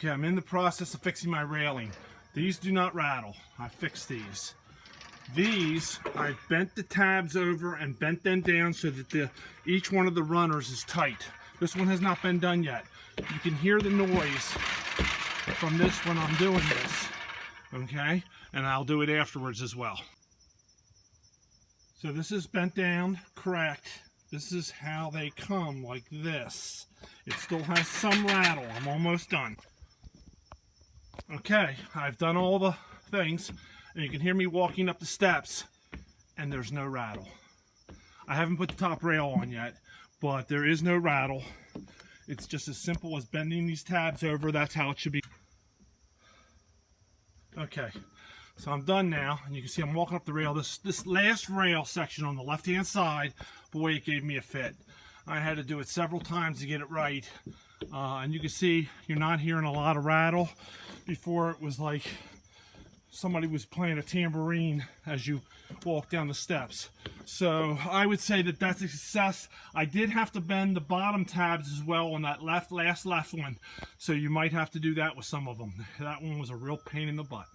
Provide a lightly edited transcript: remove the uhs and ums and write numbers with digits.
Okay, I'm in the process of fixing my railing. These do not rattle. I fixed these. These, I bent the tabs over and bent them down so that each one of the runners is tight. This one has not been done yet. You can hear the noise from this when I'm doing this, okay? And I'll do it afterwards as well. So this is bent down, correct. This is how they come, like this. It still has some rattle. I'm almost done. Okay, I've done all the things, and you can hear me walking up the steps, and there's no rattle. I haven't put the top rail on yet, but there is no rattle. It's just as simple as bending these tabs over. That's how it should be. Okay, so I'm done now, and you can see I'm walking up the rail. This last rail section on the left-hand side, boy, it gave me a fit. I had to do it several times to get it right. And you can see you're not hearing a lot of rattle. Before it was like somebody was playing a tambourine as you walk down the steps. So I would say that that's a success. I did have to bend the bottom tabs as well on that last left one. So you might have to do that with some of them. That one was a real pain in the butt.